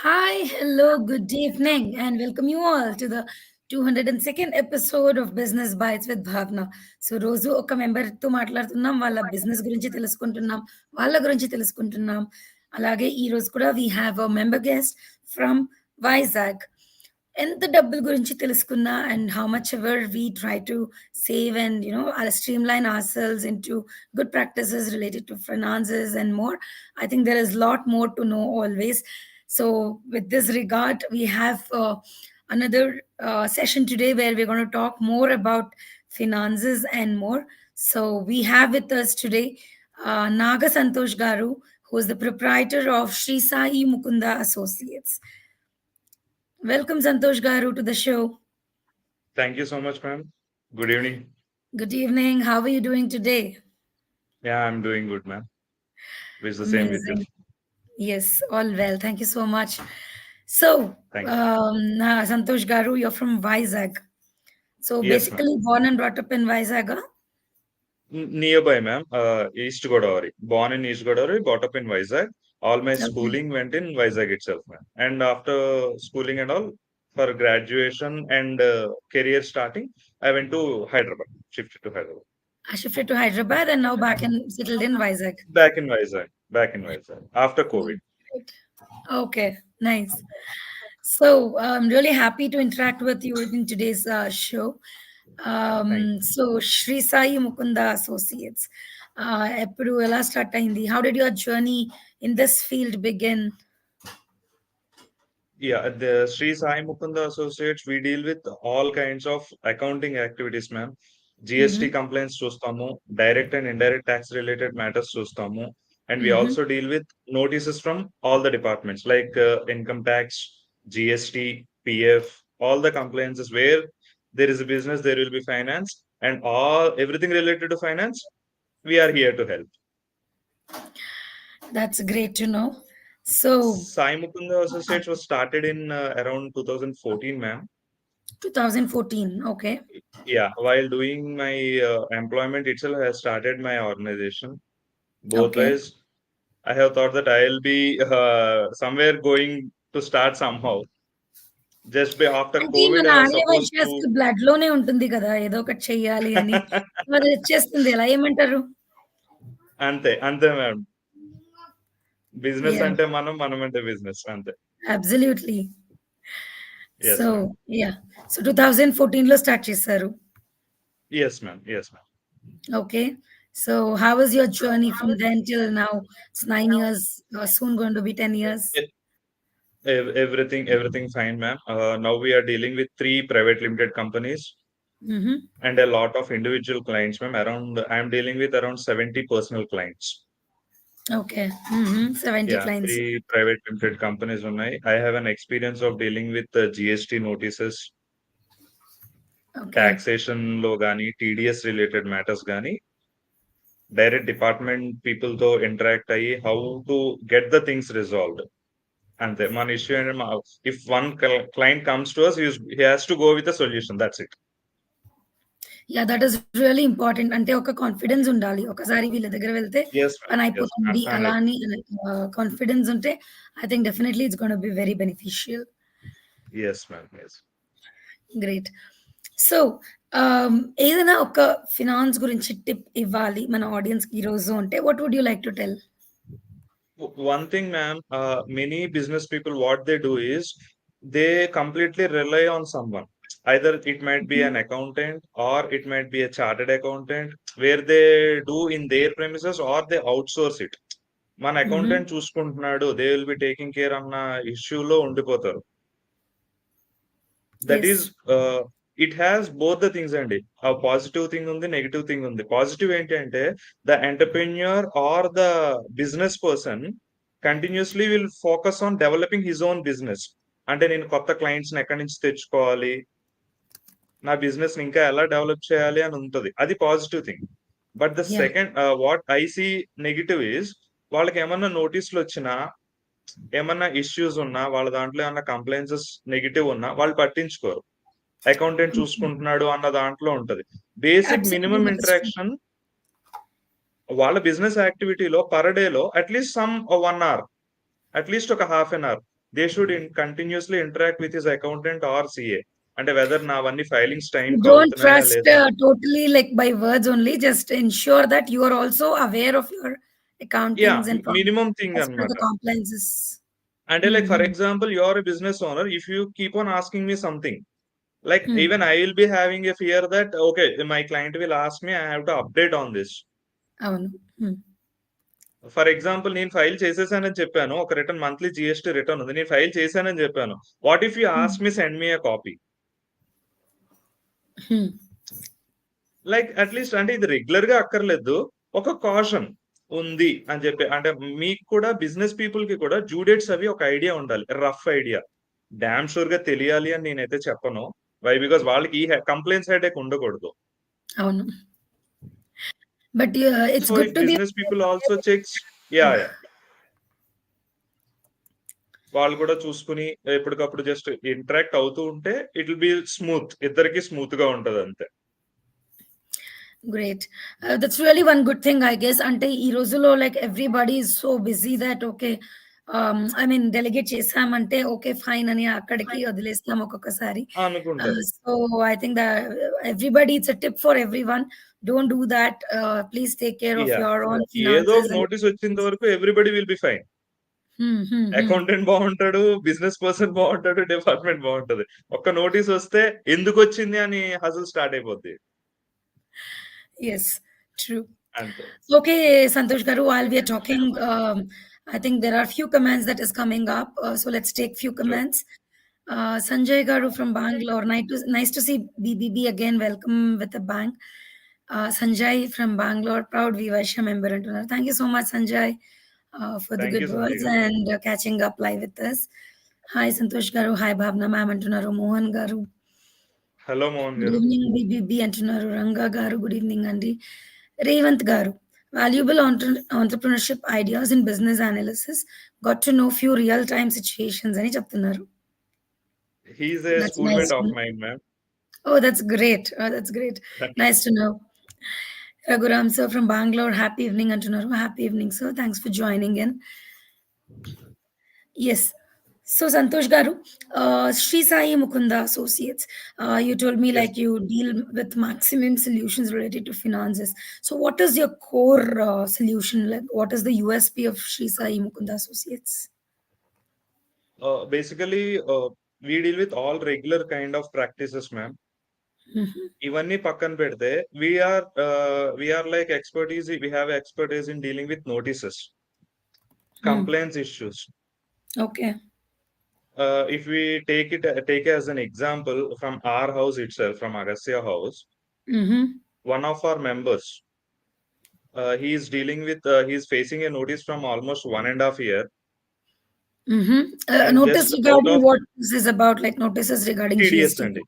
Hi, hello, good evening, and welcome you all to the 202nd episode of Business Bytes with Bhavana. So రోజు ఒక మెంబర్తో మాట్లాడుతున్నాం, వాళ్ళ business గురించి తెలుసుకుంటున్నాం, వాళ్ళ గురించి తెలుసుకుంటున్నాం. అలాగే ఈ రోజు కూడా we have a member guest from Vizag. ఎంత డబ్బుల గురించి తెలుసుకున్నా and how much ever we try to save and streamline ourselves into good practices related to finances and more. I think there is a lot more to know always. So with this regard, we have another session today where we're going to talk more about finances and more. So we have with us today Naga Santhosh Garu, who is the proprietor of Sri Sai Mukunda Associates. Welcome, Santosh Garu, to the show. Thank you so much, ma'am. Good evening. Good evening. How are you doing today? Yeah, I'm doing good, ma'am. Wish the same with you. Amazing. Yes, all well. Thank you so much. So, Thank you. Santosh Garu, you're from Vizag. So, Yes, ma'am. basically born and brought up in Vizag. Huh? Nearby, ma'am. East Godavari. Born in East Godavari, brought up in Vizag. All my Okay. schooling went in Vizag itself, ma'am. And after schooling and all, for graduation and career starting, I went to Hyderabad, shifted to Hyderabad. I shifted to Hyderabad and now back and settled in Vizag. Back in Vizag. After COVID. Great. Okay, nice. So I'm really happy to interact with you in today's show. Thank So Sri Sai Mukunda Associates. ఎప్పుడు ఎలా start అయింది? How did your journey in this field begin? Yeah, the Sri Sai Mukunda Associates, we deal with all kinds of accounting activities, ma'am. GST Mm-hmm. complaints చూస్తాము, direct and indirect tax related matters చూస్తాము, and we Mm-hmm. also deal with notices from all the departments like income tax, GST, PF, all the complaints is where there is a business, there will be finance, and everything related to finance, we are here to help. That's great to know. So Sai Mukunda Associates was started in around 2014, ma'am. 2014. Okay. Yeah, while doing my employment itself, I started my organization. Both Okay. ways, I have thought that I'll be somewhere going to start somehow. Just after అంటే COVID, మన I was supposed ఆర్యవైశ్యాస్ to. Blood లోనే ఉంటుంది కదా, ఏదో ఒకటి చెయ్యాలి అని. అది వచ్చేస్తుంది. ఎలా ఏమంటారు? అంతే అంతే మేడం. బిజినెస్ Yeah, అంటే మనం అంటే బిజినెస్ అంతే. absolutely. Yes ma'am. So, yeah. So 2014లో స్టార్ట్ చేశారు. Yes ma'am. Yes ma'am. Okay. So how was your journey from then till now? It's 9 years, soon going to be 10 years. Everything fine, ma'am. Now we are dealing with 3 private limited companies Mm-hmm. and a lot of individual clients, ma'am. I'm dealing with around 70 personal clients. Okay. Mm-hmm. 70 Yeah, clients. 3 private limited companies ఉన్నాయి. I have an experience of dealing with GST notices, Okay. taxation లో గానీ, TDS related matters గానీ, direct department people తో interact అయ్యి how to get the things resolved. అంతే మన issue ఏంటంటే if one client comes to us, he has to go with a solution. That's it. Yeah, that is really important. అంటే ఒక confidence ఉండాలి. ఒకసారి వీళ్ళ దగ్గర వెళ్తే Yes, ma'am. పని Yes, అయిపోతుంది అలా 100. అని కాన్ఫిడెన్స్ ఉంటే I think definitely it's gonna be very beneficial. Yes, ma'am. Yes. Great. So ఏదైనా ఒక ఫినాన్స్ గురించి టిప్ ఇవ్వాలి మన ఆడియన్స్‌కి ఈరోజు అంటే what would you like to tell? One thing, ma'am, many business people, what they do is they completely rely on someone. Either it might be an accountant or it might be a chartered accountant, where they do in their premises or they outsource it. మన హుహు. Accountant చూసుకుంటున్నాడు, they will be taking care అన్న ఇష్యూలో ఉండిపోతారు. That yes. Is it has both the things అండి. ఆ positive thing ఉంది, negative thing ఉంది. పాజిటివ్ ఏంటి అంటే the entrepreneur or the business person continuously will focus on developing his own business. అంటే నేను కొత్త క్లయింట్స్ ని ఎక్కడి నుంచి తెచ్చుకోవాలి, నా బిజినెస్ ని ఇంకా ఎలా డెవలప్ చేయాలి అని ఉంటుంది. అది positive thing. But the yeah! Second what I see negative is వాళ్ళకి ఏమన్నా నోటీసులు వచ్చినా, ఏమన్నా ఇష్యూస్ ఉన్నా, వాళ్ళ దాంట్లో ఏమన్నా కంప్లైన్సెస్ నెగిటివ్ ఉన్నా వాళ్ళు పట్టించుకోరు. అకౌంటెంట్ చూసుకుంటున్నాడు అన్న దాంట్లో ఉంటది. Basic absolutely minimum that is true. Interaction వాళ్ళ బిజినెస్ యాక్టివిటీలో పర్ డే లో అట్లీస్ట్ సమ్ 1 hour, అట్లీస్ట్ ఒక half an hour they should continuously interact with his accountant or CA. అంటే వెదర్ నావన్నీ ఫైలింగ్స్ You టైంకి don't అవుతున్నాయా trust లేదా. totally like by words only. Just ensure that you are also aware of your yeah, accountings and minimum thing as per అన్నమాట. the compliances. అంటే like for Mhm. Example you are a business owner, if you keep on asking me something, like Hmm. even I will be having a fear that okay, my client will ask me, I have to update on this. అవును. హ్మ్. For example నేను file చేసేసానని చెప్పాను. ఒక return monthly GST return ఉంది. నేను file చేశానని చెప్పాను. వాట్ ఇఫ్ యూ హ్మ్. ఆస్క్ మీ సెండ్ మీ ఎ కాపీ? హ్మ్. లైక్ అట్‌లీస్ట్ అంటే ఇది రెగ్యులర్‌గా అక్కర్లేదు. ఒక కాషన్ ఉంది అని చెప్పి, అంటే మీకు కూడా బిజినెస్ పీపుల్‌కి కూడా డ్యూ డేట్స్ అవి ఒక ఐడియా ఉండాలి. Rough idea. డామ్ షూర్‌గా తెలియాలి అని నేనైతే చెప్పను. వై? బికాజ్ వాళ్ళకి ఈ కంప్లెయింట్స్ హెడేక్ ఉండకూడదు. అవును. But it's so good if to be business people also checks, yeah! వాళ్ళు కూడా చూసుకొని ఎప్పటికప్పుడు జస్ట్ ఇంటరాక్ట్ అవుతూ ఉంటే ఇట్ విల్ బి స్మూత్. ఇద్దరికీ స్మూత్‌గా ఉంటదంతే. Great. That's really one good thing I guess. అంటే ఈ రోజుల్లో like everybody is so busy that okay, I mean delegate చేసామంటే ఓకే ఫైన్ అని అక్కడికి వదిలేస్తాం ఒక్కొక్కసారి. అనుకుంటారు. So I think that everybody it's a tip for everyone. Don't do that. Please take care of yeah! Your own ఏదో ఒక finances and notice వచ్చేంత వరకు ఎవ్రీబడీ విల్ బి ఫైన్. హ్మ్. హ్మ్. హ్మ్. అకౌంటెంట్ బావుంటాడు, బిజినెస్ పర్సన్ బావుంటాడు, డిపార్ట్‌మెంట్ బావుంటది. ఒక్క notice వస్తే ఎందుకొచ్చింది అని హజిల్ స్టార్ట్ అయిపోద్ది. Yes, true. అంతే. Okay, Santosh Garu, while we are talking, I think there are few comments that is coming up. So let's take few sure. comments. Sanjay Garu from Bangalore. Nice to see BBB again. Welcome with a bang. Sanjay from Bangalore, proud WeVysya member. అంటున్నారు. Thank you so much, Sanjay, for the thank you good Sanjay words గారు. and catching up live with us. Hi, Santosh Garu. Hi, Bhavana ma'am అంటున్నారు. Mohan Garu. Hello Mohan good garu. Evening BBB అంటున్నారు. Ranga garu good evening అండి. Revanth garu valuable entrepreneurship ideas in business analysis got to know few real time situations అని చెప్తున్నారు. He is a that's school nice mate to of know. Mine ma'am. Oh! That's great. That's great. Nice to know. Raghuram sir from Bengaluru happy evening అంటున్నారు. Happy evening sir. Thanks for joining in. Yes. So Santosh Garu, Sri Sai Mukunda Associates, you told me yes. like you deal with maximum solutions related to finances. So what is your core solution? Like what is the USP of Sri Sai Mukunda Associates? Basically we deal with all regular kind of practices ma'am. Mhm. ఇవన్నీ పక్కన పెడితే we are like expertise, we have expertise in dealing with notices, Hmm. Complaints issues. Okay. If we take as an example from our house itself, from Agastya house, Mhm. one of our members, he is dealing with, he is facing a notice from almost 1.5 year, Mhm. and Notice just out regarding of what this is about, like notices regarding TDS GST. and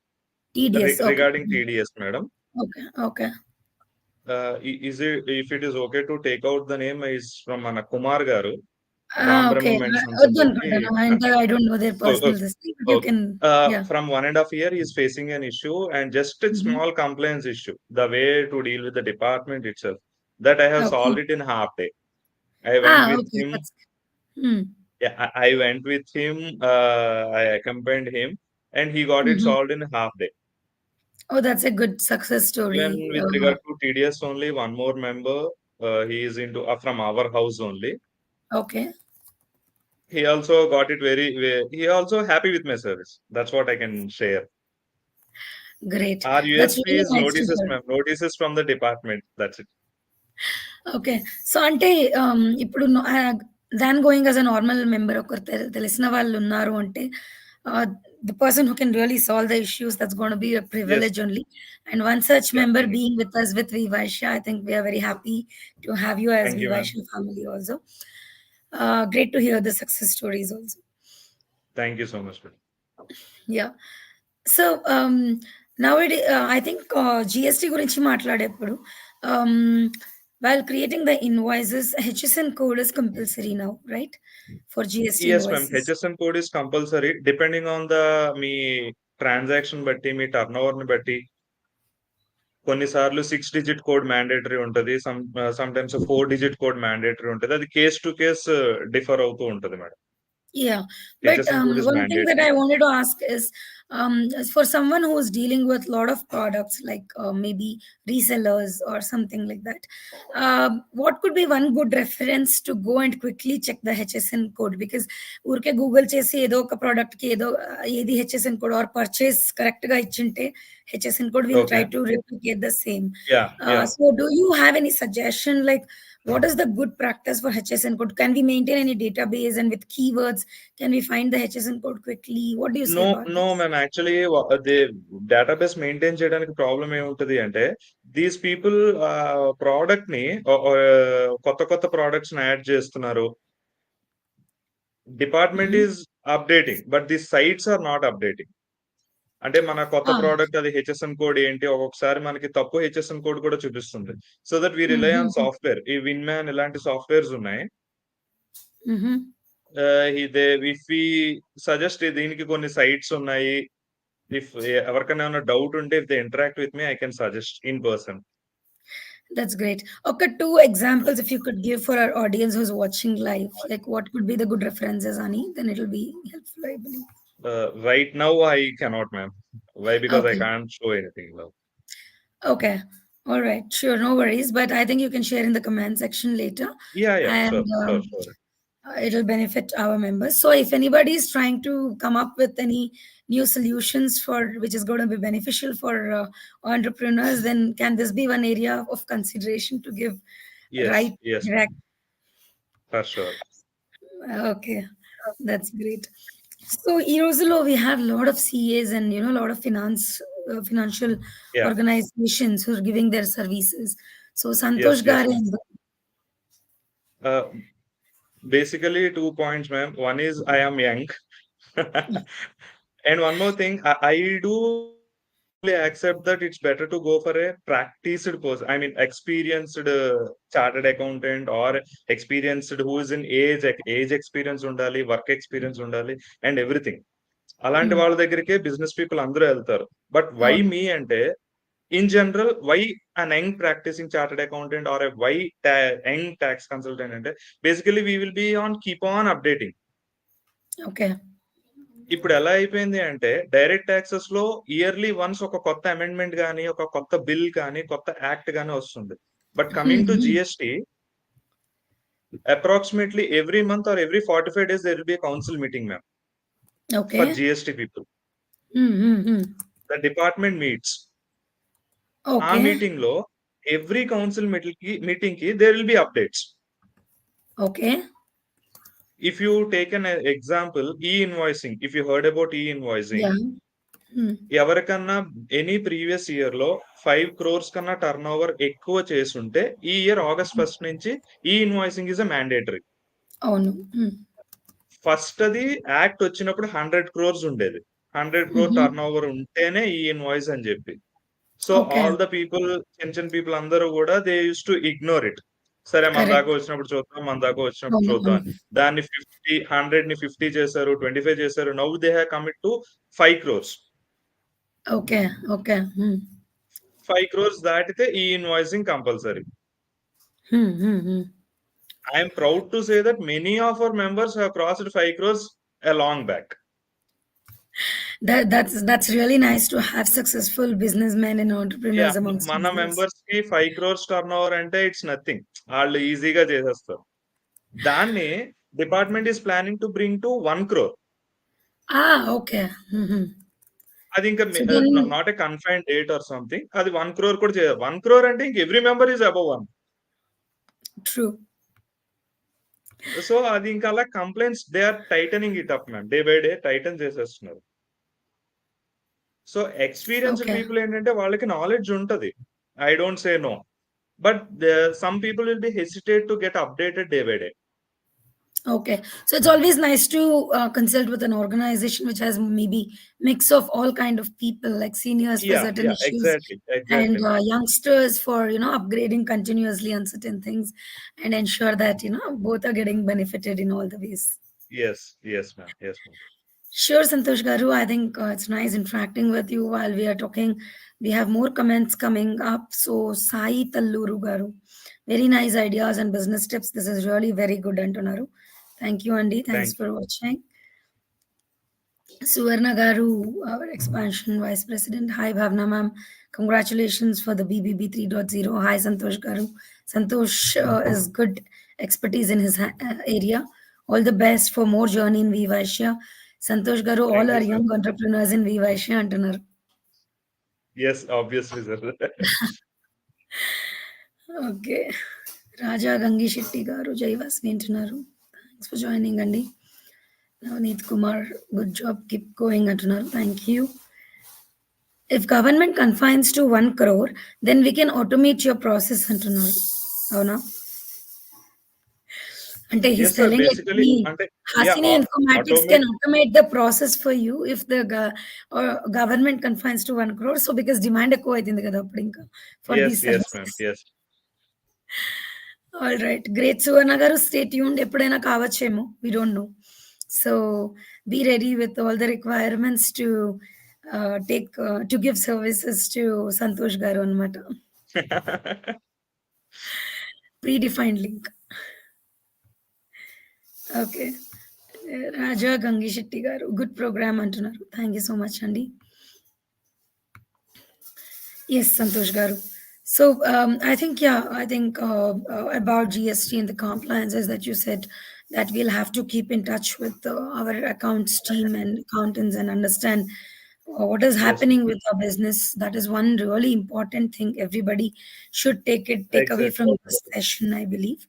TDS. Okay. regarding TDS, madam. Okay. Okay. Is it, if it is okay to take out the name, is from మన కుమార్ గారు, Ram Okay. బ్రహ్మ mentions అని వద్దు చెప్పి. అనుకుంటాను. అంటే I don't know their Okay. personal this thing, but you Okay. can, yeah. From 1.5 year, he is facing an issue and just a Mhm. small complaints issue. The way to deal with the department itself, that I have Okay. solved it in half day. I went with Okay. him. That's hmm. Yeah, I went with him. I accompanied him, and he got it Mhm. solved in half day. Oh, that's a good success Even story. with regard to TDS, only one more member, he is into from our house only. Okay, He also got it he also happy with my service. That's what I can share. great. Our That's USP really is nice to notices, hear. ma'am. Notices from the department. That's it. Okay. So, అంటే ఇప్పుడు than going as a normal member ఒకరు తెలిసిన వాళ్ళున్నారు అంటే ah, the person who can really solve the issues that's gonna be a Yes. Privilege only. And one such Yeah. Member being with us with WeVysya, I think we are very happy to have you as Thank you, ma'am. WeVysya family also. Great to hear the success stories also. Thank you so much, ma'am. Yeah! So, I think GST గురించి మాట్లాడేప్పుడు um, while creating the invoices, HSN code is compulsory now, right? For GST Yes, ma'am. invoices. HSN code is compulsory depending on the me transaction బట్టి, మీ టర్నోవర్‌ని బట్టి. కొన్నిసార్లు 6 digit code mandatory ఉంటది. Sometimes 4 digit code mandatory ఉంటది. అది case to case differ అవుతూ ఉంటది madam. Yeah, but HSN code is one thing that mandatory. I wanted to ask is, as for someone who's dealing with a lot of products, like maybe resellers or something like that, what could be one good reference to go and quickly check the HSN code? Because ఊరికే Google చేసి ఏదో ఒక product కి ఏదో ఏది HSN code or purchase correct గా ఇచ్చింటే HSN code will try Okay. to replicate the same. Yeah, yeah. So do you have any suggestion, like what is the good practice for HSN code? Can we maintain any database, and with keywords, can we find the HSN code quickly? What do you say no about no this? Ma'am. Actually they database maintain చేయడానికి problem ఏముంటది అంటే, these people product ని కొత్త కొత్త products add చేస్తున్నారు. Department Mhm. Is updating, but the sites are not updating. అంటే మన కొత్త Ah. ప్రోడక్ట్ అది హెచ్ఎస్ఎన్ కోడ్ ఏంటి, ఒక్కొక్కసారి మనకి తప్పు హెచ్ఎస్ఎన్ కోడ్ కూడా చూపిస్తుంది. So that we rely on Mhm. Software. ఈ విన్మ్యాన్ ఇలాంటి సాఫ్ట్వేర్స్ ఉన్నాయి. Mhm. ఇదే ఇఫ్ వి సజెస్ట్ దీనికి కొన్ని సైట్స్ ఉన్నాయి. ఇఫ్ ఎవరికైనా ఏమైనా డౌట్ ఉంటే, if they interact with me, I can suggest in person. That's great. Okay, two examples if you could give for our audience who's watching live. Like what could be the good references, Ani? Then it'll be helpful, I believe. Right now, I cannot, ma'am. Why? Because I Okay. can't show anything now. Okay. All right. Sure. No worries. But I think you can share in the comment section later. Yeah, yeah, And sure, sure, sure. it'll benefit our members. So if anybody is trying to come up with any new solutions for which is going to be beneficial for entrepreneurs, then can this be one area of consideration to give Yes, right yes, ma'am. direct? For sure. Okay, that's great. So Erosilo, we have a lot of CAs and a lot of financial Yeah, organizations who are giving their services. So yes, Santosh yes, Gare, ma'am. Uh, Basically, 2 points, ma'am. One is I am young. And one more thing, I do fully accept that it's better to go for a practiced person. I mean, experienced chartered accountant or experienced who is in age experience undali, work experience undali, and everything. అలాంటి mm, వాళ్ళ దగ్గరికే business people అందరూ వెళ్తారు. But why అవును. మీ అంటే, in general why an young practising chartered accountant or why young tax consultant అంటే, basically we will be on keep on updating. Okay. ఇప్పుడు ఎలా అయిపోయింది అంటే, డైరెక్ట్ ట్యాక్సెస్ లో ఇయర్లీ వన్స్ ఒక కొత్త అమెండ్మెంట్ గానీ, ఒక కొత్త బిల్ కానీ, కొత్త యాక్ట్ గానీ వస్తుంది. But coming to Mhm. GST, approximately every month or every 45 days there will be a council meeting, ma'am, for Okay. GST people. Mm-hmm. The department meets. ఆ Okay. మీటింగ్ లో every council meeting కి there will be updates. Okay. If you take an example, ఈ invoicing, if you heard about ఈ Yeah. Invoicing, Mm. ఎవరికన్నా any previous year లో 5 crores కన్నా turn over ఎక్కువ చేసుంటే, ఈ ఇయర్ ఆగస్ట్ 1st నుంచి e invoicing is a mandatory. అవును. Mm. ఫస్ట్ అది యాక్ట్ వచ్చినప్పుడు 100 crores ఉండేది. 100 crore Mhm. టర్న్ ఓవర్ ఉంటేనే ఈ ఇన్వాయిస్ అని చెప్పి. So Okay. All the people, చిన్న చిన్న పీపుల్ అందరూ కూడా they use to ignore it. సరే, మన దాకా Correct. వచ్చినప్పుడు చూద్దాం, మన దాకా వచ్చినప్పుడు అవును. చూద్దాం అని. అవును. దాన్ని 100 ని 50 చేశారు, 25 చేశారు. Now they have commit to 5 crores. Okay. Okay. Mm. 5 crores దాటితే e invoicing compulsory. Mm-hmm. I'm proud to say that many of our members have crossed 5 crores a long back. That's really nice to have successful businessmen and Yeah, entrepreneurs amongst మన users. Members కి 5 crores turn over అంటే it's nothing. వాళ్ళు ఈజీగా చేసేస్తారు. దాన్ని department is planning to bring to 1 crore. Okay. Mm-hmm. అది ఇంకా So then, not a confined date or something. అది 1 crore కూడా చేయాలి. 1 crore అంటే ఇంక every member is above 1. true. So అది ఇంకా అలా complaints they are tightening it up, ma'am. Day by day tighten చేసేస్తున్నారు. So experienced Okay. పీపుల్ ఏంటంటే, వాళ్ళకి నాలెడ్జ్ ఉంటది. I don't say no, but some people will be hesitate to get updated day by day. Okay. So it's always nice to consult with an organization which has maybe mix of all kind of people, like seniors for yeah, certain yeah, issues exactly, and exactly, ma'am. youngsters for upgrading continuously on certain things and ensure that both are getting benefited in all the ways. Yes, yes ma'am, yes ma'am. Sure, Santosh Garu. I think it's nice interacting with you while we are talking. We have more comments coming up. So, Sai Talluru Garu, very nice ideas and business tips. This is really very good, Antonaru. Thank you, Andy. Thanks Thank for you. watching. Suvarna Garu, our expansion vice president. Hi, Bhavna ma'am. Congratulations for the BBB 3.0. Hi, Santhosh Garu. Santosh is good expertise in his area. All the best for more journey in WeVysya. Santosh Garu, all Thank you, are sir. young entrepreneurs in WeVysya అంటున్నారు. Yes, obviously, sir. Okay. Raja Gangisetti garu, జైవాస్ని అంటున్నారు. Thanks for joining అండి. Navneet Kumar, good job, keep going అంటున్నారు. Thank you. If government confines to 1 crore, then we can automate your process అంటున్నారు. అవునా? అంటే he's Yes, sir. telling like Basically, the అంటే yeah, Hasini Informatics can automate. automate the process for you if the government confines to 1 crore. So because demand ఎక్కువ అవుతుంది కదా అప్పుడు ఇంకా for these Yes, yes, services. ma'am. Yes. All right. Great. Suvarna garu, stay tuned. ఎప్పుడైనా కావచ్చేమో. We don't know. So be ready with all the requirements to to give services to Santosh garu అన్నమాట. Predefined link. Okay. Raja Gangi Shetty garu, good program అంటున్నారు. Thank you so much అండి. Yes, Santosh Garu. So I think, yeah, I think about GST and the compliances that you said that we'll have to keep in touch with our accounts team and accountants and understand what is Yes, happening with our business. That is one really important thing everybody should take away exactly. from this session, I believe.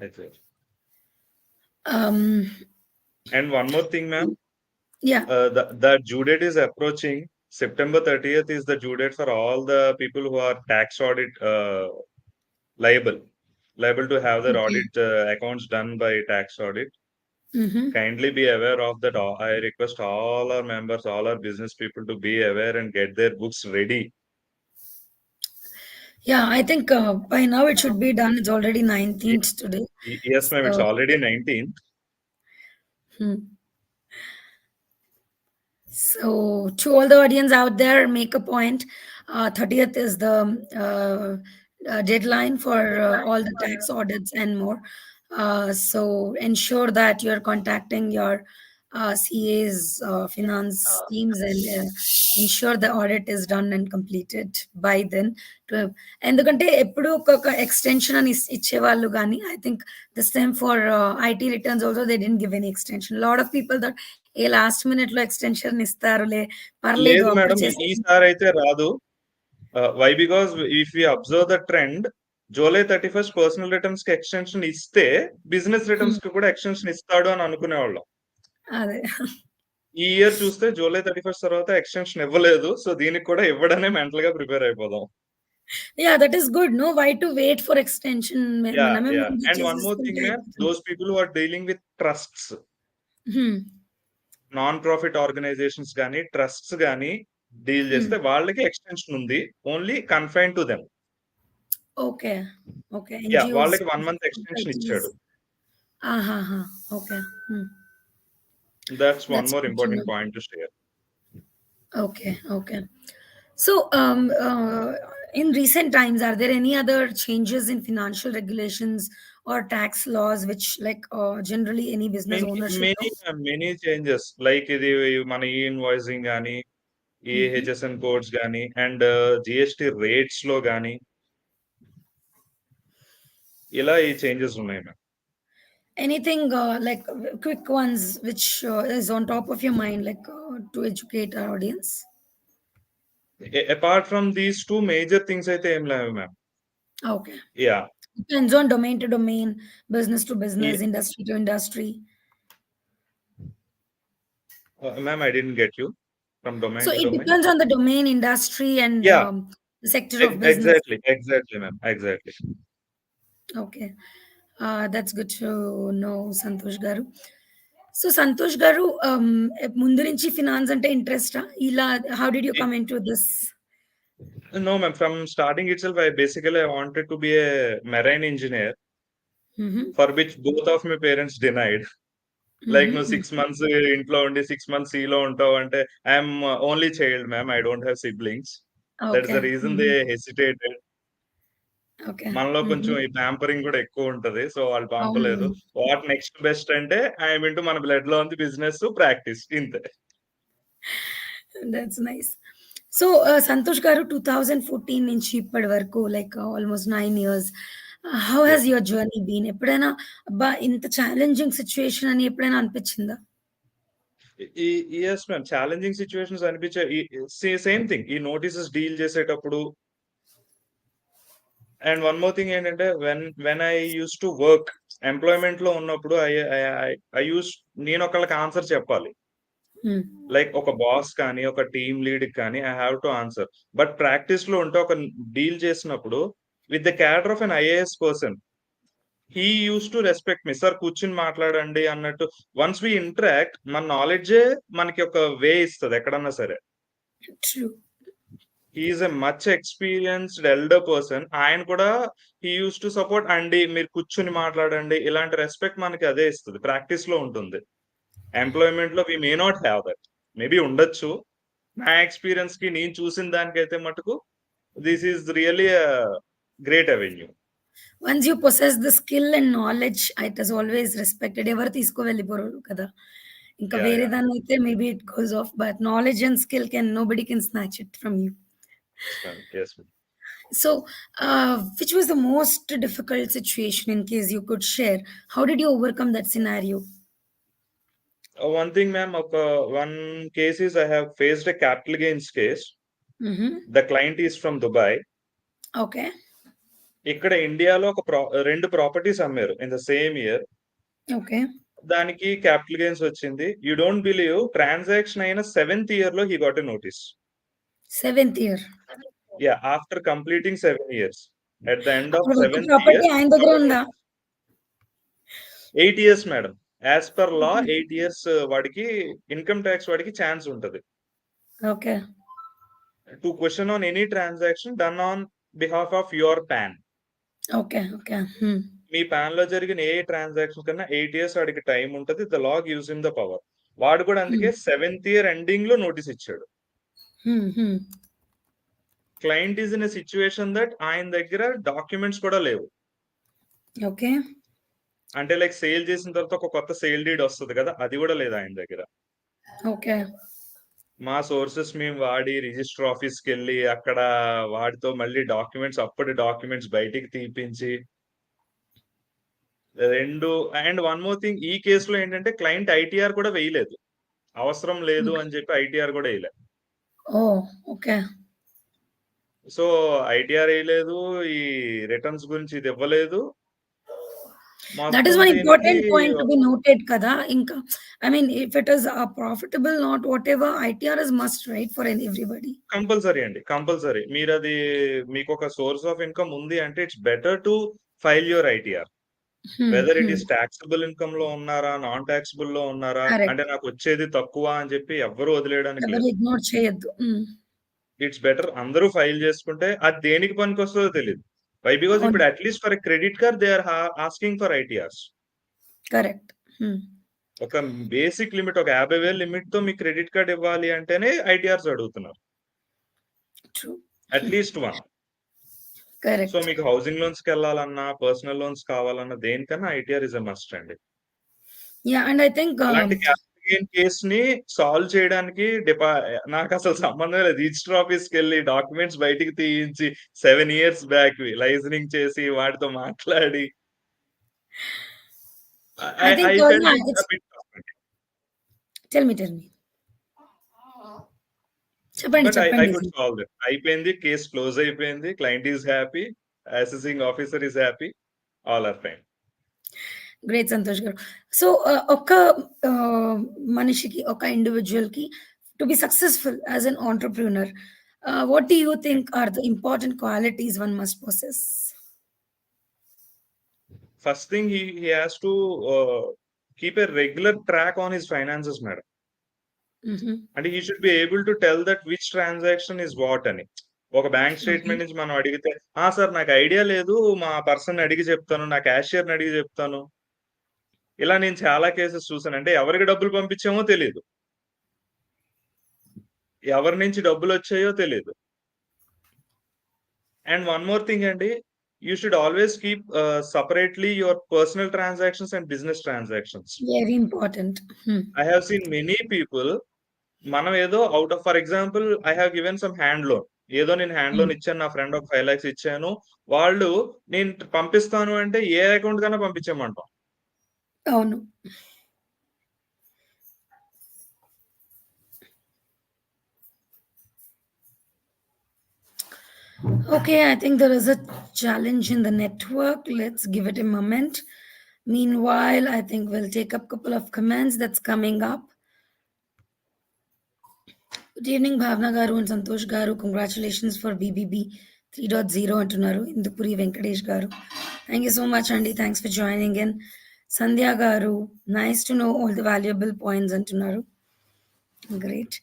Exactly. Um, And one more thing, ma'am. yeah. The due date is approaching. September 30th is the due date for all the people who are tax audit liable, liable to have their Okay. audit accounts done by tax audit. Mm-hmm. Kindly be aware of that. I request all our members, all our business people to be aware and get their books ready. Yeah, I think by now it should be done. It's already 19th today. Yes, ma'am. It's So, already 19th. hmm. So, to all the audience out there, make a point. 30th is the deadline for all the tax audits and more. So, ensure that you're contacting your CAs, finance teams, and ensure the audit is done and completed by then. ఎందుకంటే ఎప్పుడు ఒక extension అని ఇచ్చేవాళ్ళు కానీ I think this time for IT returns also they didn't give any extension lot of people that A last minute లో extension ఇస్తారులే పర్లేదు లేదు అప్పుడు మేడం, చేస్తే ఈసారి అయితే రాదు. Why? Because if we observe the trend, July 31st personal returns కి extension ఇస్తే బిజినెస్ రిటర్న్స్ కి కూడా ఎక్స్టెన్షన్ ఇస్తాడు అని అనుకునేవాళ్ళం. అదే ఈ ఇయర్ చూస్తే July 31st తర్వాత ఎక్స్టెన్షన్ ఇవ్వలేదు. సో దీనికి కూడా ఇవ్వడమే మెంటల్ గా ప్రిపేర్ అయిపోదాం. Yeah that is good no why to wait for extension Yeah, మనమే yeah. ముందు And one more thing, చేసేసుకుంటే ma'am, అయిపోతుంది. those people who are dealing with trusts, Hmm. Non profit organisations గానీ ట్రస్ట్స్ గానీ deal చేస్తే వాళ్ళకి extension ఉంది. Only confine to them. Okay okay yeah, NGOs వాళ్ళకి 1 month ఎక్స్టెన్షన్ ఇచ్చాడు. ఆహాహా okay That's one that's more good to know. important point to share. Okay, okay. So, in recent times, are there any other changes in financial regulations or tax laws which, like, generally any business Many, owner should many, know? many changes like ఇది మన e invoicing గానీ, ఈ Mhm. HSN codes గానీ, and GST rates లో గానీ ఇలా ఈ changes ఉన్నాయి ma'am. Anything like quick ones which is on top of your mind, like to educate our audience? Apart from these two major things అయితే ఏం లేవు ma'am. Okay. Yeah, Depends on domain to domain, business to business, industry to industry. Ma'am I didn't get you. From So domain to it domain. depends on the domain, industry, and Yeah, the sector of business. exactly, ma'am. Exactly. Okay. That's good to know, Santosh Garu. So, Santosh Garu, ముందు నుంచి finance అంటే ఇంట్రెస్టా? ఇలా how did you come into this? No, ma'am. From starting itself, I wanted to be a marine engineer, Mhm. for which both of my parents denied. Like, no, Mhm. 6 months ఇంట్లో ఉండి 6 months సీలో ఉంటావు అంటే I'm only child ma'am. I don't have siblings. That's Okay. the reason they Mhm. hesitated. Okay. మనలో కొంచెం హుహు. ఈ pampering గూడా ఎక్కువుంటది. సో, వాళ్ళు పంపలేదు. అవునవును. వాట్ నెక్స్ట్ బెస్ట్ అంటే ఐయామ్ ఇంటూ మన బ్లడ్‌లో ఉంది బిజినెస్, ప్రాక్టీస్ ఇంతే. That's nice. So, Santosh garu 2014 నుంచి ఇప్పటి వరకు like almost 9 years. How has yes. Your journey been? ఎప్పుడైనా అబ్బా! ఇంత ఛాలెంజింగ్ సిట్యుయేషన్ అని ఎప్పుడైనా అనిపిచ్చిందా? ఈ యెస్ మ్యామ్. ఛాలెంజింగ్ సిట్యుయేషన్స్ అనిపించాయి. Same thing. ఈ నోటీసెస్ డీల్ చేసేటప్పుడు అండ్ వన్ మోర్ థింగ్ ఏంటంటే when I used to work ఎంప్లాయ్‌మెంట్‌లో ఉన్నప్పుడు ఐ యూజ్ నేనొకళ్ళకి ఆన్సర్ చెప్పాలి. హ్మ్. లైక్ ఒక బాస్ కానీ, ఒక టీమ్ లీడ్‌కి కానీ I have to answer. But ప్రాక్టీస్‌లో ఉంటే ఒక డీల్ చేసినప్పుడు with the cadre of an IAS person he used to respect me. Sir కూర్చొని మాట్లాడండి అన్నట్టు. వన్స్ వి ఇంటరాక్ట్ మన నాలెడ్జే మనకి ఒక వే ఇస్తది ఎక్కడన్నా సరే. True. He is a much experienced elder person. ఆయన కూడా హి యూజ్డ్ టు సపోర్ట్ అండి మీరు కూర్చొని మాట్లాడండి. ఇలాంటి రెస్పెక్ట్ మనకి అదే ఇస్తది. ప్రాక్టీస్‌లో ఉంటుంది. ఎంప్లాయ్‌మెంట్‌లో we may not have that. Maybe ఉండొచ్చు. నా ఎక్స్‌పీరియన్స్‌కి నేను చూసిన దానికైతే మటుకు this is really great avenue. Once you possess the skill and knowledge it is always respected. ఎవరు తీసుకువెళ్ళిపోరు కదా! ఇంకా యాహ్! వేరే యాహ్! దాన్నయితే maybe it goes off. But knowledge and skill nobody can snatch it from you. Yes ma'am. Yes ma'am. So, which was the most difficult situation in case you could share? How did you overcome that scenario? One thing ma'am one case is I have faced a capital gains case. Mhm. The client is from Dubai. Okay. ఇక్కడ ఇండియాలో 2 properties అమ్మారు in the same year. Okay. దానికి capital gains వచ్చింది. You don't believe transaction అయిన 7th ఇయర్‌లో he got a notice. 7th year. Yeah! After completing 7 years. At the end of అప్పటి వరకు 7th property year ఆయన హి దగ్గరే గాట్ ఎ ఉందా? Notice. 8 years madam. As per law హుహు. 8 years వాడికి income tax వాడికి ఛాన్స్ ఉంటది. Okay. To question on any transaction done on behalf of your PAN. Okay. Okay. Hmm. మీ పాన్‌లో జరిగిన ఏ ట్రాన్సాక్షన్ కన్నా 8 ఇయర్స్ వాడికి టైమ్ ఉంటది. The law gives him the power. వాడు కూడా Hmm. అందుకే 7th ఇయర్ ఎండింగ్‌లో నోటీస్ ఇచ్చాడు. Hmm. Hmm. Client is in a situation that ఆయన దగ్గర డాక్యుమెంట్స్ కూడా లేవు. Okay. అంటే లైక్ సేల్ చేసిన తర్వాత ఒక కొత్త సేల్ డీడ్ వస్తది కదా! అది కూడా లేదు ఆయన దగ్గర. Okay. మా సోర్సెస్ మేము వాడి రిజిస్టర్ ఆఫీస్‌కెళ్ళి అక్కడ వాడితో మళ్ళీ అప్పటి డాక్యుమెంట్స్ బయటికి తీపించి 2 అండ్ వన్ మోర్ థింగ్ ఈ కేస్‌లో ఏంటంటే క్లయింట్ ఐటీఆర్ కూడా వేయలేదు. అవసరం లేదు Okay. అని చెప్పి ఐటీఆర్ కూడా ఎయలే. Oh, okay. సో, ఐటీఆర్ ఎయలేదు. ఈ రిటర్న్స్ గురించి ఇది ఇవ్వలేదు. That is మొత్తం one దీనికి important point to be noted kada. Inka, I mean, if it is profitable, not whatever, ITR is must, right, for everybody. Compulsory అండి. కంపల్సరీ. మీకొక source of income ఉంది అంటే it's better to file your ITR. Hmm. Whether it Hmm. Is taxable ఇన్‌కమ్‌లో ఉన్నారా? Non టాక్సబుల్‌లో ఉన్నారా? Correct. అంటే నాకొచ్చేది తక్కువ అని చెప్పి ఎవ్వరు వదిలేయడానికి ఎవరు లేదు. ఇగ్నోర్ చేయొద్దు. హ్మ్. ఇట్స్ బెటర్ అందరూ ఫైల్ చేసుకుంటే అది దేనికి పనికొస్తదో తెలీదు. వై? బికాజ్ అవును. ఇప్పుడు at least for a credit card they are asking for ITRs. Correct. Hmm. ఒక బేసిక్ లిమిట్ ఒక 50,000 లిమిట్‌తో మీకు క్రెడిట్ కార్డ్ ఇవ్వాలి అంటేనే ఐటీఆర్స్ అడుగుతున్నారు. ట్రూ. అట్‌లీస్ట్ 1. So, correct. మీకు హౌసింగ్ లోన్స్‌కెళ్ళాలన్నా, పర్సనల్ లోన్స్ కావాలన్నా దేనికన్నా ఐటీఆర్ ఇస్ ఎ మస్ట్ అండి. యాహ్! అండ్ ఐ థింక్ అలాంటి క్యాపిటల్ గెయిన్ కేస్‌ని సాల్వ్ చేయడానికి నాకసలు సంబంధమే లేదు. రిజిస్టర్ ఆఫీస్‌కెళ్ళి డాక్యుమెంట్స్ బయటికి తీయించి 7 ఇయర్స్ బ్యాక్‌వి లైజనింగ్ చేసి వాడితో మాట్లాడి I I think felt yeah! It it's a bit tough అండి. Tell me. చెప్పండి. బట్ ఐ చెప్పండి. Could solve it. అయిపోయింది. కేస్ క్లోజ్ అయిపోయింది. Client is happy. Assessing officer is happy. All are fine. Great Santosh garu. So, ఒక ah, మనిషికి, ఒక ఇండివిడ్యుయల్‌కి to be successful as an entrepreneur what do you think are the important qualities one must possess? First thing he has to keep a regular track on his finances madam. హుహు. అంటే he should be able to tell that which transaction is what అని. ఒక bank okay. Statement నుంచి మనం అడిగితే, sir నాకు idea లేదు. మా పర్సన్‌ని అడిగి చెప్తాను. నా క్యాషియర్‌ని అడిగి చెప్తాను. ఇలా నేను చాలా కేసెస్ చూసాను. అంటే ఎవరికి డబ్బులు పంపించామో తెలీదు. ఎవరి నుంచి డబ్బులొచ్చాయో తెలీదు. అండ్ వన్ మోర్ థింగ్ అండి. you should always keep separately your personal transactions and business transactions. Very important. I have seen many people, మనం ఏదో out of for example I have given some hand loan, ఏదో నేను hand loan ఇచ్చాను, నా friend ఒక 5 lakhs ఇచ్చాను, వాళ్ళు నేను పంపిస్తాను అంటే ఏ అకౌంట్ కన్నా పంపించమంటాం. అవును. Okay, I think there is a challenge in the network. Let's give it a moment. Meanwhile, I think we'll take up a couple of comments that's coming up. Good evening, Bhavana Garu and Santhosh Garu. Congratulations for BBB 3.0 అంటున్నారు ఇందుపురి వెంకటేష్ గారు. Thank you so much, Andy. Thanks for joining in. Sandhya Garu, nice to know all the valuable points అంటున్నారు. Great.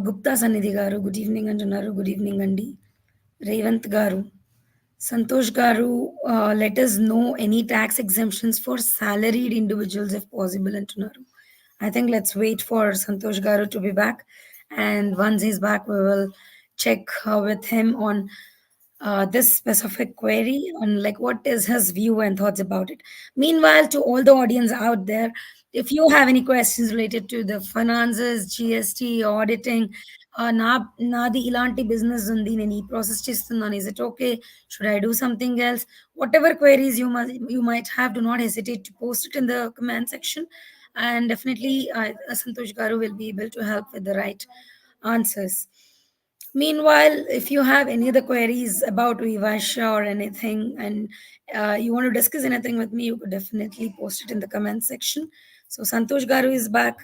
Gupta Sannidhi Garu, good evening అంటున్నారు. Good evening, Andy. Revant Garu. Santosh Garu, let us know any tax exemptions for salaried individuals if possible అంటున్నారు. I think let's wait for Santosh Garu to be back. And once he's back, we will check with him on this specific query on like what is his view and thoughts about it. Meanwhile, to all the audience out there, if you have any questions related to the finances, GST, auditing, నాది ఇలాంటి business ఉంది నేను ఈ process చేస్తున్నాను, is it okay, should I do something else, whatever queries you might have, do not hesitate to post it in the comment section, and definitely Santosh Garu will be able to help with the right answers. Meanwhile, if you have any other queries about WeVysya or anything, and you want to discuss anything with me, you could definitely post it in the comment section. So Santosh Garu is back.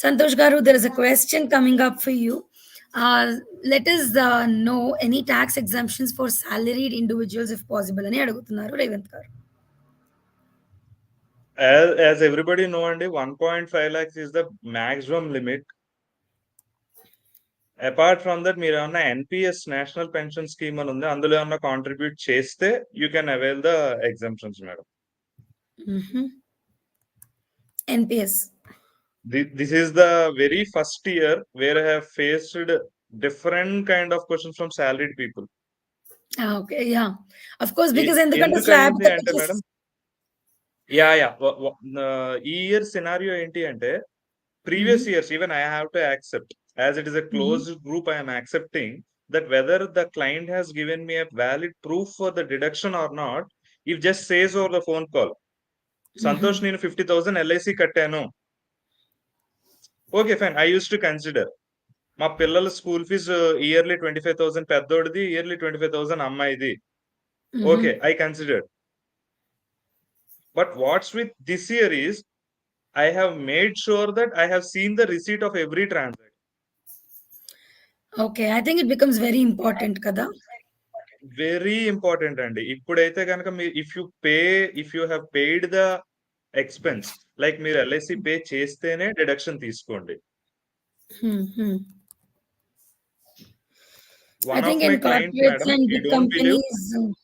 Santosh Garu, there is a question coming up for you. Let us know any tax exemptions for salaried individuals if possible అని అడుగుతున్నారు రేవంత్ గారు. As everybody know అండి, 1.5 lakhs is the maximum limit. Apart from that మీరు ఏమన్నా NPS national pension scheme అని ఉంది, అందులో ఏమన్నా కాంట్రిబ్యూట్ చేస్తే you can avail the exemptions madam. NPS, this is the very first year where I have faced different kind of questions from salaried people. okay, yeah, of course, because ఎందుకంటే ఎందుకు slab అయింది అంటే madam, yeah ఈ year scenario ఏంటి అంటే previous years even I have to accept as it is a closed group, I am accepting that whether the client has given me a valid proof for the deduction or not, if just says over the phone call, Santosh నేను 50,000 LIC కట్టాను, okay fine, I use to consider. మా పిల్లల school fee yearly 25,000 పెద్దోడిది, yearly 25,000 అమ్మాయిది, okay I consider. But what's with this year is I have made sure that I have seen the receipt of every transaction. Okay, I think it becomes very important కదా. Very important అండి. ఇప్పుడైతే కనుక మీరు if you have paid the expense, like మీరు LIC pay చేస్తేనే deduction తీసుకోండి. I One think of my in clients, corporates madam, and you big don't believe, companies,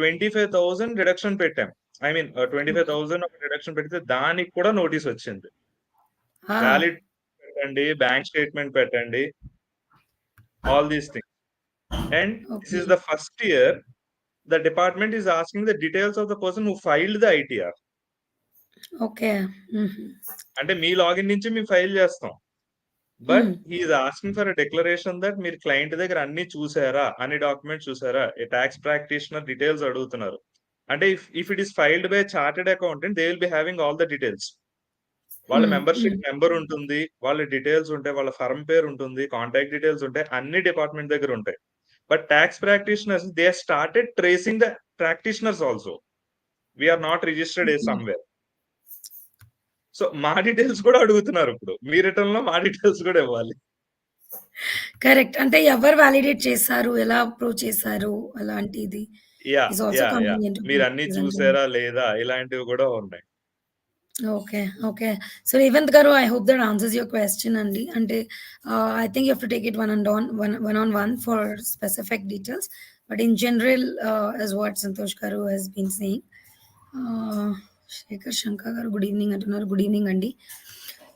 25,000 deduction పెట్టాం. I mean 25,000 deduction పెడితే దానికి కూడా నోటీస్ వచ్చింది. వ్యాలిడ్ పెట్టండి, bank statement పెట్టండి, all these things. And this is the first year the department is asking the details of the person who filed the ITR. Okay, అంటే మీ login నుంచి మేము ఫైల్ చేస్తాం, but he's asking for declaration that మీరు client దగ్గర అన్ని చూసారా, అన్ని డాక్యుమెంట్స్ చూసారా, ఏ ట్యాక్స్ ప్రాక్టీషనర్ డీటెయిల్స్ అడుగుతున్నారు. అంటే if it is filed by chartered accountant, they will be having all the details. వాళ్ళ మెంబర్షిప్ నెంబర్ ఉంటుంది, వాళ్ళ డీటెయిల్స్ ఉంటాయి, వాళ్ళ ఫర్మ్ పేరు ఉంటుంది, కాంటాక్ట్ డీటెయిల్స్ ఉంటాయి, అన్ని డిపార్ట్మెంట్ దగ్గర ఉంటాయి. But tax practitioners, they started tracing the practitioners also. We're not registered a somewhere. So మా డీటెయిల్స్ కూడా అడుగుతున్నారు. ఇప్పుడు మీ రిటర్న్ లో మా డీటెయిల్స్ కూడా ఇవ్వాలి. కరెక్ట్. అంటే ఎవరు వాలిడేట్ చేశారు, ఎలా అప్రూవ్ చేశారు అలాంటిది. మీరు అన్ని చూసారా లేదా, ఇలాంటివి కూడా ఉన్నాయి. Okay. So Revanth garu, I hope that answers your question అండి. అంటే I think you have to take it one on one for specific details, but in general as what Santosh garu he's been saying. Shekhar Shankar garu good evening అంటున్నారు. Good evening అండి.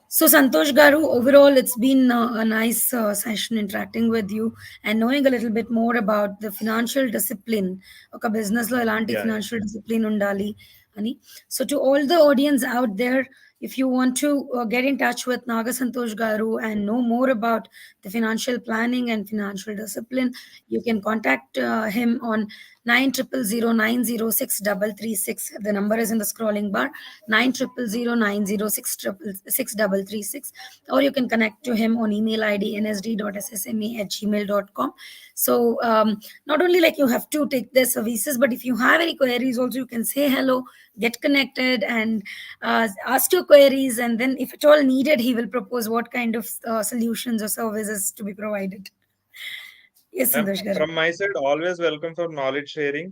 So, Santosh Garu, overall, it's been a nice session interacting with you and knowing a little bit more about the financial discipline. ఒక business లో ఎలాంటి Yeah, yeah. financial discipline ఉండాలి అని. So, to all the audience out there, if you want to get in touch with Naga Santhosh Garu and know more about the financial planning and financial discipline, you can contact him on 9000906336. The number is in the scrolling bar, 9000906336, or you can connect to him on email ID nsd.ssme@gmail.com. So not only like you have to take their services, but if you have any queries also, you can say hello, get connected, and ask your queries, and then if at all needed, he will propose what kind of solutions or services to be provided. Yes, Ma'am, Santosh Garu. from my side, always welcome for knowledge sharing.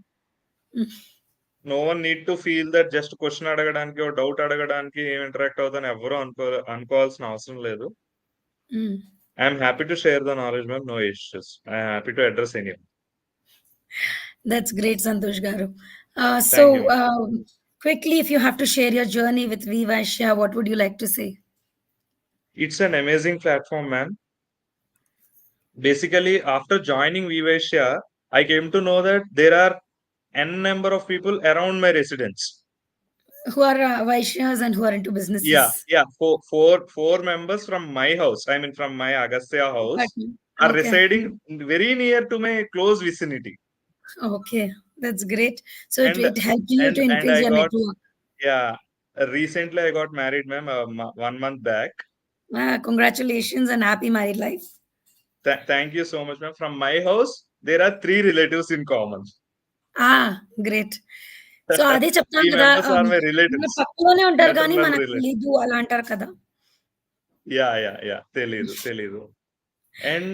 No one need to feel that just question అడగడానికి or doubt అడగడానికి ఏం interact అవుతాను ఎవరు అనుకోవాల్సిన అవసరం లేదు. Mm. I'm happy to share the knowledge ma'am, no issues. I'm happy to address any. That's great, Santosh Garu. Thank you, So, ma'am. quickly, if you have to share your journey with WeVysya, what would you like to say? It's an amazing platform, ma'am. Basically, after joining WeVysya, I came to know that there are n number of people around my residence. Who are Vaishyas and who are into Yeah, businesses? yeah. Four members from my house, I mean from my Agastya house, Apartment. are Okay. residing very near to my close vicinity. Okay. That's great. So, it, And it helped you to and increase I your got, network. yeah, recently I got married, ma'am, 1 month back. Congratulations and happy married life. Thank you so much, ma'am. From my house, there are 3 relatives in common. Great. So అదే చెప్తాను Three కదా members are my మన relatives, పక్కలోనే ఉంటారు కానీ maternal మనకు relatives. తెలీదు అలా అంటారు కదా. Yeah. Telidu. And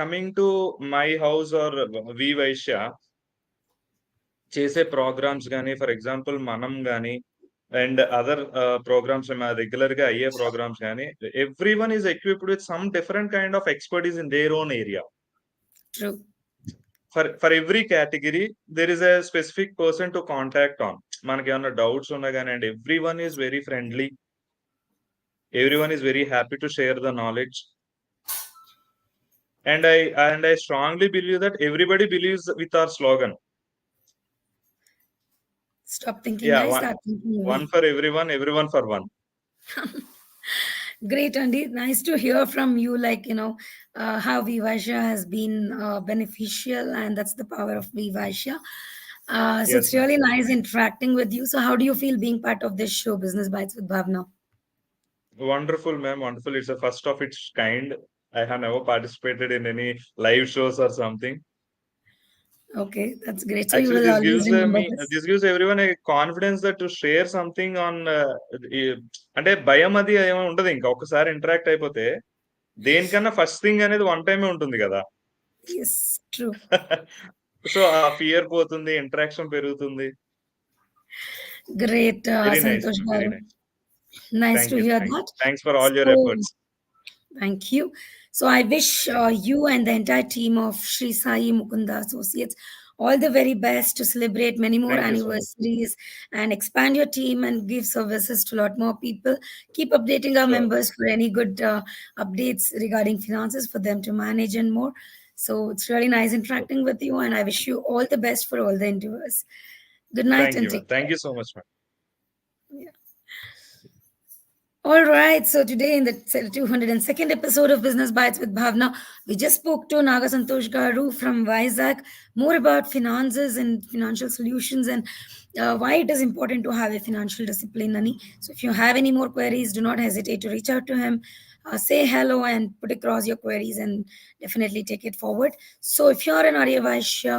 coming to my house or WeVysya, చేసే ప్రోగ్రామ్స్ గానీ, ఫర్ ఎగ్జాంపుల్ మనం గానీ, అండ్ అదర్ ప్రోగ్రామ్స్ రెగ్యులర్ గా అయ్యే ప్రోగ్రామ్స్ గానీ, every one is equipped with some different kind of expertise in their own area. True. For every category there is a specific person to contact on. మనకి ఏమైనా doubts ఉన్నా కానీ, and every one is very friendly, every one is very happy to share the knowledge. And I strongly believe that everybody believes with our slogan. Stop thinking Yeah, I, start thinking one we. for everyone for one. Great, Andy. Nice to hear from you, like, how WeVysya has been beneficial, and that's the power of WeVysya. So Yes, it's ma'am. really nice interacting with you. So how do you feel being part of this show, Business Bites with Bhavna? Wonderful, ma'am. Wonderful. It's the first of its kind. I have never participated in any live shows or something. Okay, that's great. So you Actually, will always remember this. this gives everyone a confidence that to share something on అంటే భయం అది ఏమో ఉండదు. ఇంకా ఒకసారి interact అయిపోతే దేనికన్నా first thing అనేది వన్ టైమే ఉంటుంది కదా. Yes, true. సో ఆ ఫియర్ పోతుంది, ఇంటరాక్షన్ పెరుగుతుంది. Great, very nice, Santosh very Garu. Nice. Nice thank to you, hear thank you. that. Thanks for all your So, efforts. thank you. So I wish you and the entire team of Sri Sai Mukunda Associates all the very best to celebrate many more thank you so much. anniversaries and expand your team and give services to a lot more people. Keep updating our sure. members for any good updates regarding finances for them to manage and more. So it's really nice interacting with you, and I wish you all the best for all the endeavors. Good night thank and you, ma'am. take thank care. You so much, ma'am. Yeah. All right, so today in the 202nd episode of Business Bites with Bhavna, we just spoke to Naga Santhosh Garu from Vizag, more about finances and financial solutions and why it is important to have a financial discipline. Nani. So if you have any more queries, do not hesitate to reach out to him. Say hello and put across your queries and definitely take it forward. So if you're an Arya Vaishya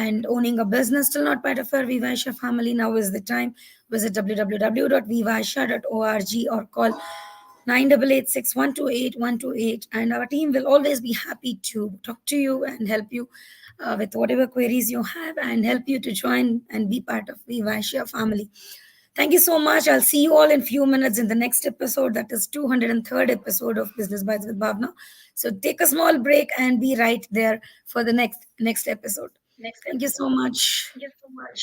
and owning a business still not part of our WeVysya family, now is the time. Visit www.wevysya.org or call 9886128128, and our team will always be happy to talk to you and help you with whatever queries you have and help you to join and be part of WeVysya family. Thank you so much. I'll see you all in few minutes in the next episode, that is 203rd episode of Business Bites with Bhavna. So take a small break and be right there for the next episode. Thank you so much. Thank you so much.